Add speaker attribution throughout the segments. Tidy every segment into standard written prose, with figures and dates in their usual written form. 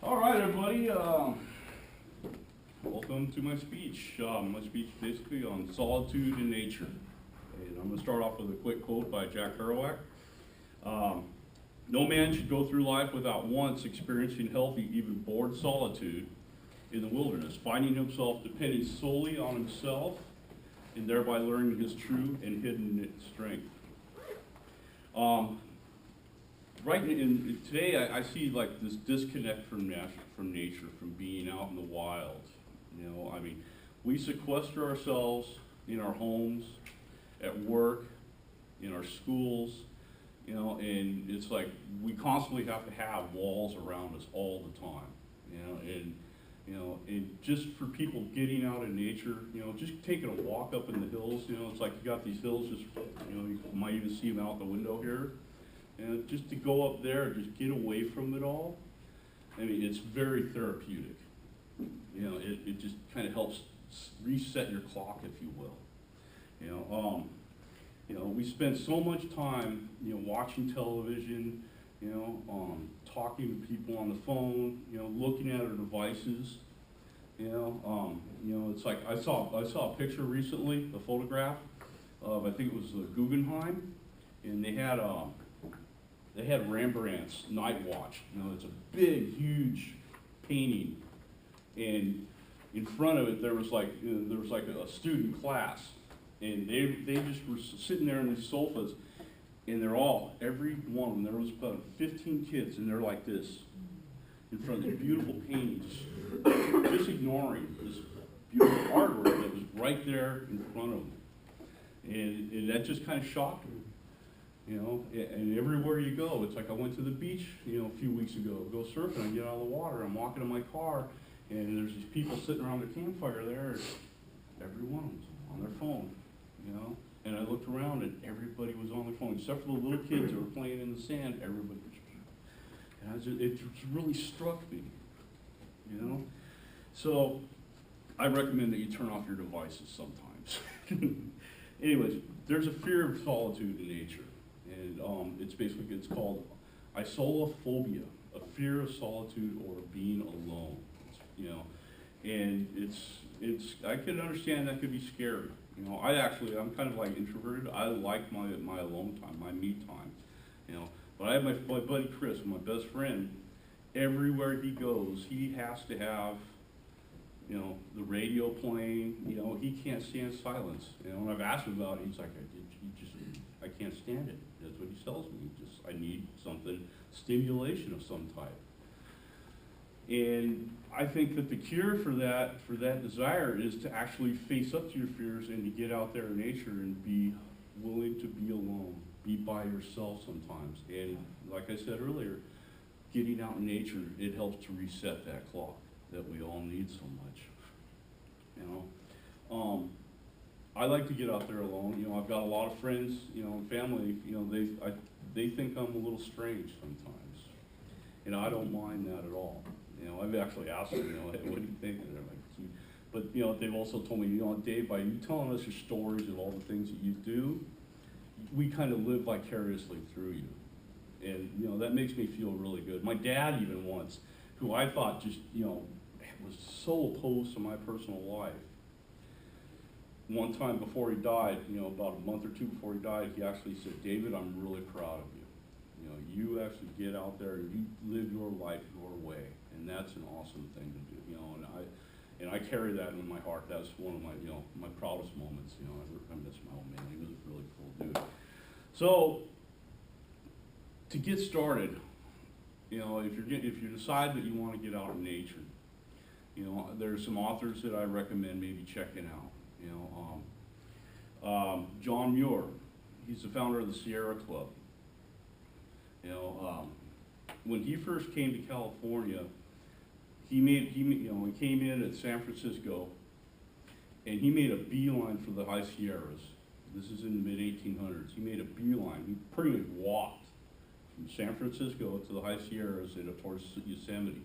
Speaker 1: All right, everybody. Welcome to my speech. My speech basically on solitude in nature. And I'm going to start off with a quick quote by Jack Kerouac. No man should go through life without once experiencing healthy, even bored solitude in the wilderness, finding himself depending solely on himself and thereby learning his true and hidden strength. Today, I see like this disconnect from nature, from being out in the wild. You know, I mean, we sequester ourselves in our homes, at work, in our schools, you know, and it's like we constantly have to have walls around us all the time, and just for people getting out in nature, you know, just taking a walk up in the hills, you know, it's like you got these hills just, you know, you might even see them out the window here. And just to go up there and just get away from it all, I mean, it's very therapeutic. You know, it just kind of helps reset your clock, if you will. We spend so much time, you know, watching television, you know, talking to people on the phone, you know, looking at our devices. It's like I saw a picture recently, a photograph of, I think it was the Guggenheim, and they had Rembrandt's Night Watch. You know, it's a big, huge painting, and in front of it there was like a student class, and they just were sitting there on these sofas, and every one of them, there was about 15 kids, and they're like this in front of this beautiful painting, just ignoring this beautiful artwork that was right there in front of them, and that just kind of shocked me. You know, and everywhere you go, it's like I went to the beach, you know, a few weeks ago, go surfing, I get out of the water, I'm walking to my car, and there's these people sitting around the campfire there, and every one of them's on their phone, you know, and I looked around and everybody was on their phone, except for the little kids that were playing in the sand, everybody was, and it just really struck me, you know. So, I recommend that you turn off your devices sometimes. Anyways, there's a fear of solitude in nature. And it's called isolophobia, a fear of solitude or being alone. You know, and I can understand that could be scary. You know, I'm kind of like introverted. I like my alone time, my me time. You know, but I have my buddy Chris, my best friend. Everywhere he goes, he has to have, you know, the radio playing. You know, he can't stand silence. You know, when I've asked him about it, he's like, I can't stand it. That's what he tells me. I need something, stimulation of some type. And I think that the cure for that desire is to actually face up to your fears and to get out there in nature and be willing to be alone, be by yourself sometimes. And like I said earlier, getting out in nature, it helps to reset that clock that we all need so much. You know. I like to get out there alone. You know, I've got a lot of friends, you know, and family. You know, they think I'm a little strange sometimes. You know, I don't mind that at all. You know, I've actually asked them, you know, hey, what do you think? And they're like, gee. But you know, they've also told me, you know, Dave, by you telling us your stories of all the things that you do, we kind of live vicariously through you, and you know that makes me feel really good. My dad even once, who I thought just, you know, was so opposed to my personal life. One time before he died, you know, about a month or two before he died, he actually said, David, I'm really proud of you. You know, you actually get out there and you live your life your way, and that's an awesome thing to do. You know, and I carry that in my heart. That's one of my, you know, my proudest moments. You know, I miss my old man. He was a really cool dude. So, to get started, you know, if you decide that you want to get out in nature, you know, there's some authors that I recommend maybe checking out. You know, John Muir, he's the founder of the Sierra Club. You know, when he first came to California, he came in at San Francisco, and he made a beeline for the High Sierras. This is in the mid-1800s. He made a beeline. He pretty much walked from San Francisco to the High Sierras and up towards Yosemite.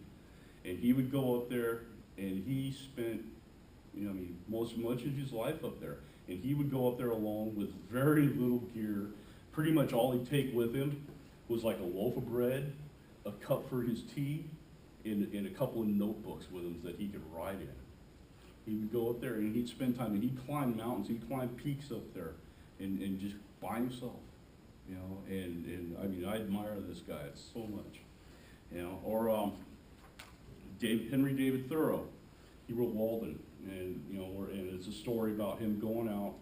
Speaker 1: And he would go up there, and he spent, you know, I mean, much of his life up there. And he would go up there alone with very little gear. Pretty much all he'd take with him was like a loaf of bread a cup for his tea and a couple of notebooks with him that he could write in. He would go up there and he'd spend time, and he'd climb mountains, he'd climb peaks up there, and just by himself, you know, and I mean, I admire this guy so much, you know. Or Henry David Thoreau, he wrote Walden, and, you know, and it's a story about him going out,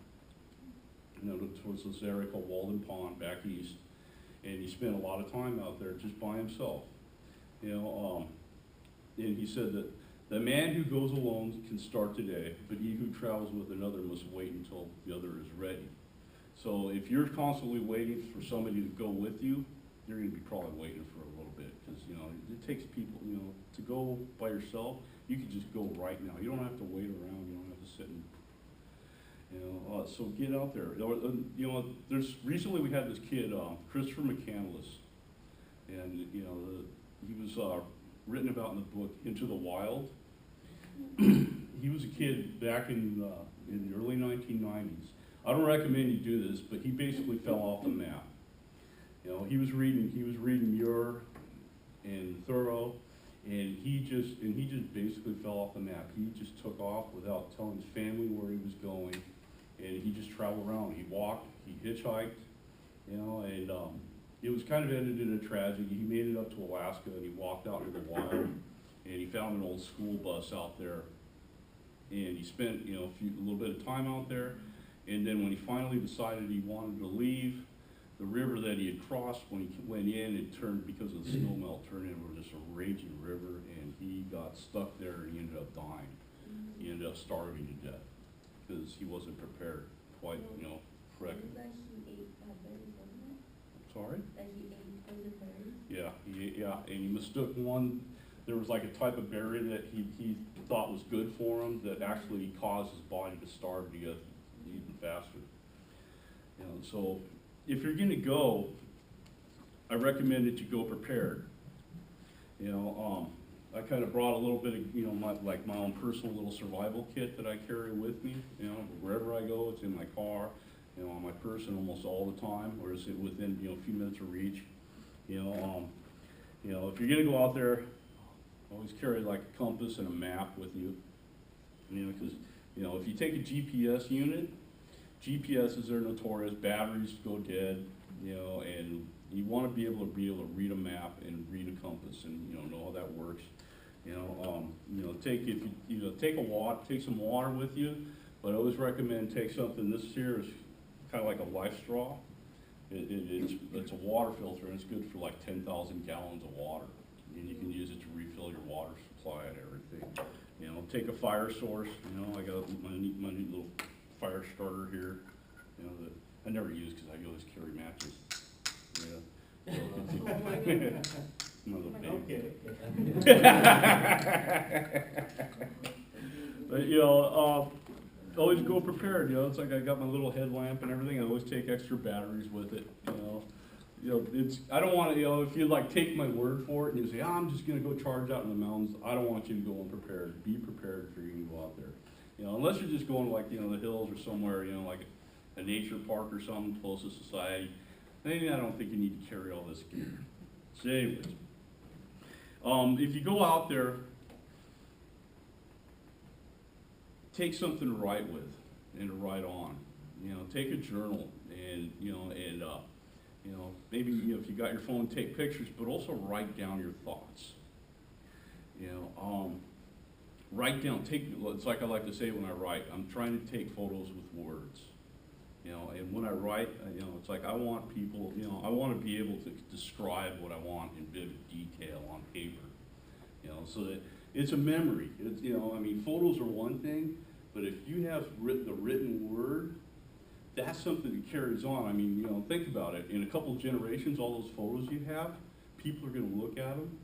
Speaker 1: you know, towards this area called Walden Pond back east, and he spent a lot of time out there just by himself, you know. And he said that the man who goes alone can start today, but he who travels with another must wait until the other is ready. So if you're constantly waiting for somebody to go with you, you're going to be probably waiting for a little bit, because, you know, it takes people, you know, to go by yourself. You can just go right now. You don't have to wait around. You don't have to sit and, you know. So get out there. You know, recently we had this kid, Christopher McCandless, and, you know, he was written about in the book Into the Wild. He was a kid back in the early 1990s. I don't recommend you do this, but he basically fell off the map. You know, he was reading Muir and Thoreau, and he just basically fell off the map. He just took off without telling his family where he was going, and he just traveled around. He walked, he hitchhiked, you know, and it was kind of ended in a tragedy. He made it up to Alaska, and he walked out into the wild, and he found an old school bus out there, and he spent, you know, a little bit of time out there. And then when he finally decided he wanted to leave, the river that he had crossed, when he went in, it turned, because of the snow melt, turned into just a raging river, and he got stuck there, and he ended up dying. He ended up starving to death because he wasn't prepared quite, you know, correct.
Speaker 2: That he ate berries, wasn't it?
Speaker 1: Sorry?
Speaker 2: That he ate poison berries?
Speaker 1: Yeah, and he mistook one. There was like a type of berry that he thought was good for him that actually caused his body to starve to get even faster. You know, so if you're going to go, I recommend that you go prepared. You know, I kind of brought a little bit of, you know, my own personal little survival kit that I carry with me. You know, wherever I go, it's in my car, you know, on my person almost all the time, or is it within, you know, a few minutes of reach. You know, if you're going to go out there, always carry like a compass and a map with you. You know, because, you know, if you take a GPS unit, GPSs are notorious, batteries go dead, you know, and you want to be able to read a map and read a compass and, you know how that works. You know, take some water with you, but I always recommend take something. This here is kind of like a life straw. It's a water filter, and it's good for like 10,000 gallons of water, and you can use it to refill your water supply and everything. You know, take a fire source. You know, I got my neat little fire starter here, you know, that I never use because I always carry matches. Yeah.
Speaker 2: Oh my God.
Speaker 1: My little baby.
Speaker 3: Okay.
Speaker 1: But, you know, always go prepared. You know, it's like I got my little headlamp and everything. I always take extra batteries with it. You know, I don't want to. You know, if you like take my word for it and you say, I'm just going to go charge out in the mountains. I don't want you to go unprepared. Be prepared if you're going to go out there. You know, unless you're just going like, you know, the hills or somewhere, you know, like a nature park or something close to society, then I don't think you need to carry all this gear. So anyways, if you go out there, take something to write with and to write on. You know, take a journal and, you know, maybe, you know, if you got your phone, take pictures, but also write down your thoughts. You know, write down, it's like I like to say when I write, I'm trying to take photos with words. You know, and when I write, you know, it's like I want people, you know, I want to be able to describe what I want in vivid detail on paper. You know, so that it's a memory. It's, you know, I mean, photos are one thing, but if you have the written word, that's something that carries on. I mean, you know, think about it. In a couple of generations, all those photos you have, people are going to look at them,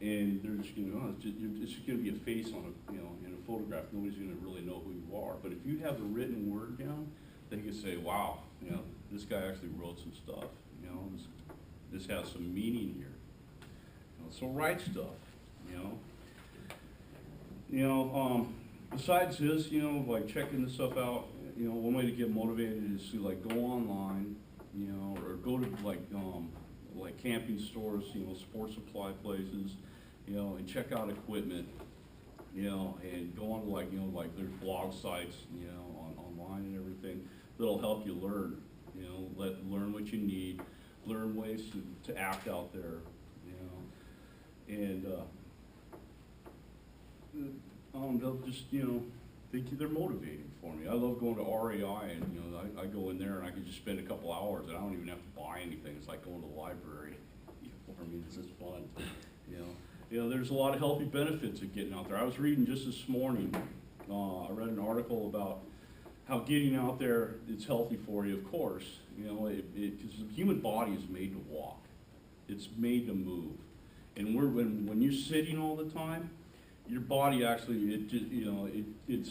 Speaker 1: and they're just going to, it's just going to be a face on a, you know, in a photograph. Nobody's going to really know who you are. But if you have the written word down, they can say, wow, you know, this guy actually wrote some stuff. You know, this has some meaning here. You know, so write stuff. You know, besides this, you know, like checking this stuff out, you know, one way to get motivated is to like go online, you know, or go to like like camping stores, sports supply places, and check out equipment, and go on to like there's blog sites, online and everything that'll help you learn, learn what you need, learn ways to act out there, and they'll just, they're motivating for me. I love going to RAI, and I go in there and I can just spend a couple hours and I don't even have to buy anything. It's like going to the library. For me, it's just fun. There's a lot of healthy benefits of getting out there. I was reading just this morning. I read an article about how getting out there is healthy for you. Of course, because the human body is made to walk. It's made to move, and when you're sitting all the time, your body actually, it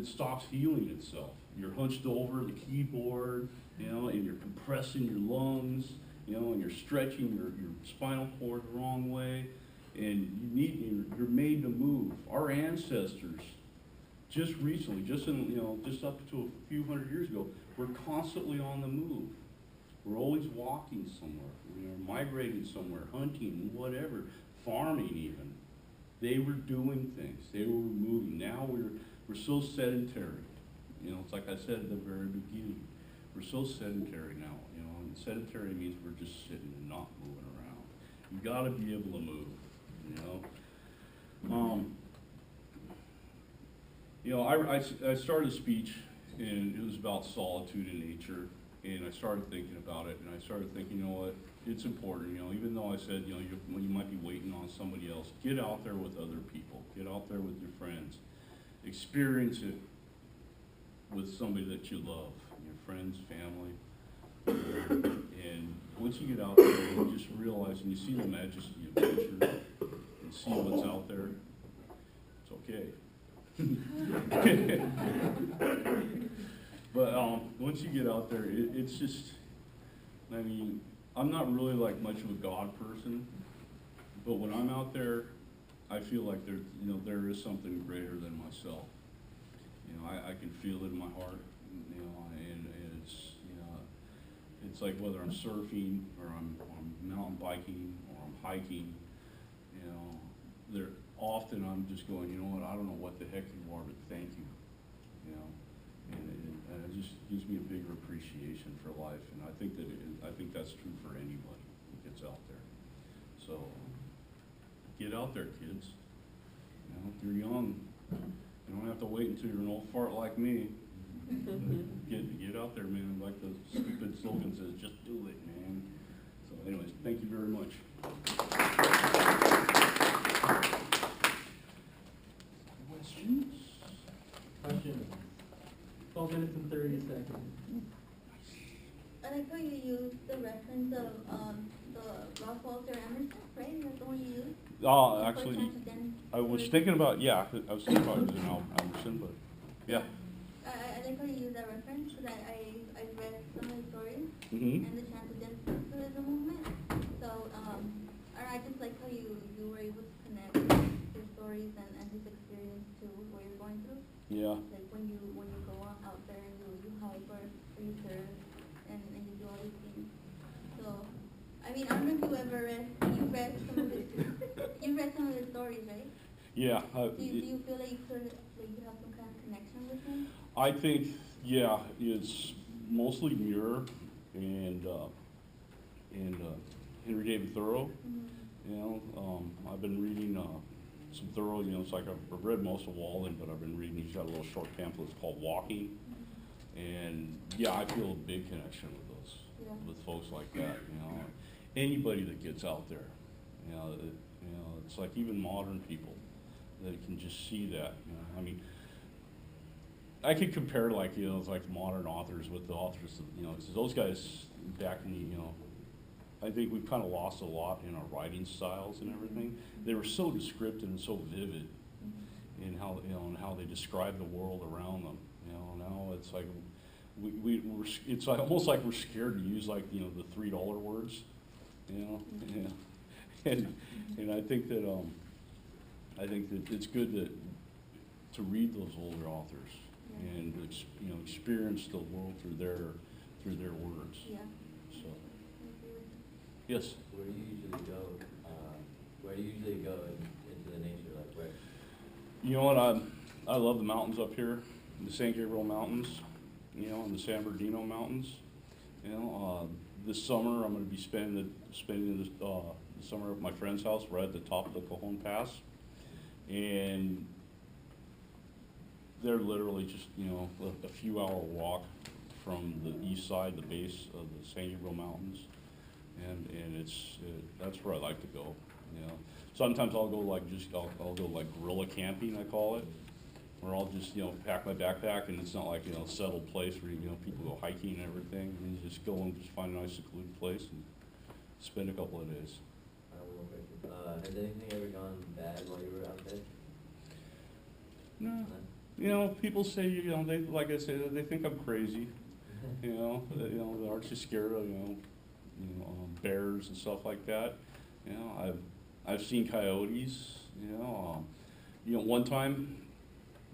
Speaker 1: stops healing itself. You're hunched over the keyboard, and you're compressing your lungs, and you're stretching your spinal cord the wrong way, and you're made to move. Our ancestors, just recently, just up to a few hundred years ago, were constantly on the move. We're always walking somewhere, migrating somewhere, hunting, whatever, farming even. They were doing things. They were moving. Now we're so sedentary. It's like I said at the very beginning. We're so sedentary now. And sedentary means we're just sitting and not moving around. You got to be able to move. I started a speech, and it was about solitude in nature. And I started thinking about it, and I started thinking, it's important, even though I said, you might be waiting on somebody else, get out there with other people, get out there with your friends, experience it with somebody that you love, your friends, family, and once you get out there, you just realize, and you see the majesty of nature, and see what's out there, it's okay. But once you get out there, it's just, I'm not really like much of a God person, but when I'm out there, I feel like there is something greater than myself. I can feel it in my heart, and it's like whether I'm surfing or I'm mountain biking or I'm hiking, often I'm just going, I don't know what the heck you are, but thank you, and it just gives me a bigger appreciation for life, and I think that's true for anybody who gets out there. So get out there, kids. If you're young, you don't have to wait until you're an old fart like me. Get out there, man. Like the stupid slogan says, just do it, man. So anyways, thank you very much. Questions?
Speaker 3: Question. 12 minutes and 30 seconds.
Speaker 2: I like how you used the reference of the Ralph Walter Emerson, right? That's the one you used?
Speaker 1: Actually, I was thinking about, using Emerson, but yeah.
Speaker 2: I like how you use that reference, because I read some of the stories
Speaker 1: Mm-hmm.
Speaker 2: and the transcendental movement. So I just like how you were able to connect his stories and his experience to what you're going through.
Speaker 1: Yeah.
Speaker 2: Like when you go out there and you hike or you surf and you do all these things. So I don't know if you read some of his stories, right?
Speaker 1: Yeah.
Speaker 2: Do you feel like you have some kind of connection with him?
Speaker 1: I think, it's mostly Muir and Henry David Thoreau.
Speaker 2: Mm-hmm.
Speaker 1: I've been reading some Thoreau. It's like I've read most of Walden, but I've been reading. He's got a little short pamphlet called Walking, and I feel a big connection with those, with folks like that. Anybody that gets out there, it's like even modern people that can just see that. I could compare like modern authors with the authors of, 'cause those guys back in the, I think we've kind of lost a lot in our writing styles and everything. They were so descriptive and so vivid in how, and how they describe the world around them. Now it's like it's like almost like we're scared to use like, the $3 words, and I think that it's good to read those older authors and experience the world through their words.
Speaker 2: Yeah.
Speaker 1: So. Yes.
Speaker 4: Where do you usually go? Where do you usually go into the nature? Like where?
Speaker 1: You know what, I love the mountains up here, the San Gabriel Mountains, you know, and the San Bernardino Mountains. You know, this summer I'm going to be spending the summer at my friend's house right at the top of the Cajon Pass, and they're literally just, you know, a few hour walk from the east side, the base of the San Gabriel Mountains, and that's where I like to go. You know, sometimes I'll go like I'll go like guerrilla camping, I call it, where I'll just, you know, pack my backpack, and it's not like, you know, a settled place where, you know, people go hiking and everything. And you just go and just find a nice secluded place and spend a couple of days.
Speaker 4: One more question. Has anything ever gone bad while you were out there?
Speaker 1: No. You know, people say, you know, they, like I said, they think I'm crazy. You know, they aren't just scared of, bears and stuff like that. You know, I've seen coyotes. You know, one time,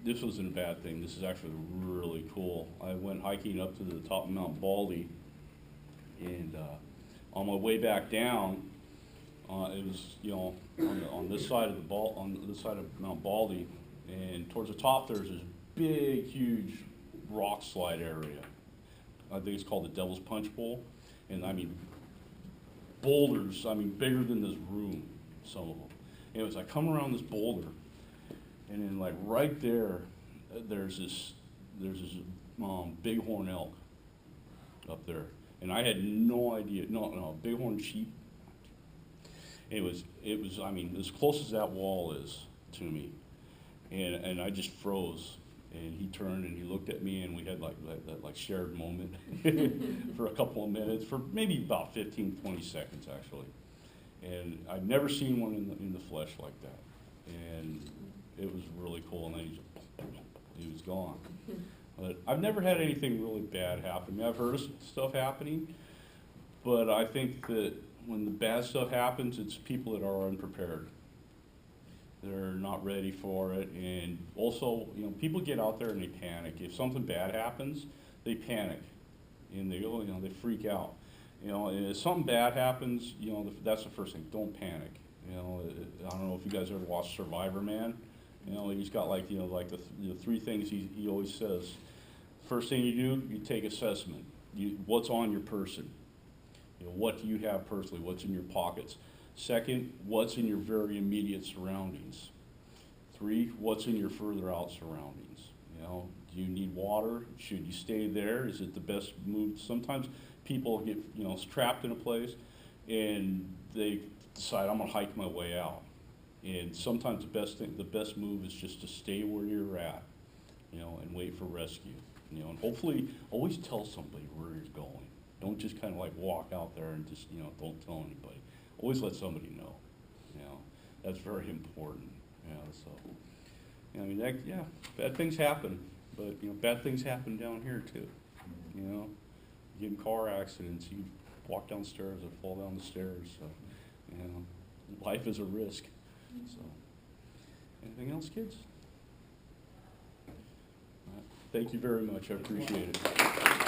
Speaker 1: this wasn't a bad thing. This is actually really cool. I went hiking up to the top of Mount Baldy, and on my way back down, it was, you know, on this side of Mount Baldy, and towards the top there's this big, huge rock slide area. I think it's called the Devil's Punch Bowl, and I mean boulders, I mean bigger than this room, some of them. And it was, I come around this boulder, and then like right there, there's this bighorn elk up there, and I had no idea. No, bighorn sheep. It was. I mean, as close as that wall is to me, and I just froze. And he turned and he looked at me, and we had that shared moment for a couple of minutes, for maybe about 15, 20 seconds actually. And I've never seen one in the flesh like that, and it was really cool. And then he was gone. But I've never had anything really bad happen. I mean, I've heard of stuff happening, but I think that when the bad stuff happens, it's people that are unprepared. They're not ready for it, and also, you know, people get out there and they panic. If something bad happens, they panic, and they go, you know, they freak out. You know, and if something bad happens, you know, that's the first thing. Don't panic. You know, I don't know if you guys ever watched Survivor Man. You know, he's got like, you know, like the three things he always says. First thing you do, you take assessment. What's on your person? You know, what do you have personally? What's in your pockets? Second, what's in your very immediate surroundings? 3, what's in your further out surroundings? You know, do you need water? Should you stay there? Is it the best move? Sometimes people get, you know, trapped in a place and they decide, I'm gonna hike my way out. And sometimes the best move is just to stay where you're at, you know, and wait for rescue. You know, and hopefully always tell somebody where you're going. Don't just kind of like walk out there and just, you know, don't tell anybody. Always let somebody know, you know, that's very important, you know, so, I mean, bad things happen, but, you know, bad things happen down here too, you know, you get in car accidents, you walk downstairs or fall down the stairs, so, you know, life is a risk, so, anything else, kids? All right. Thank you very much, I appreciate it.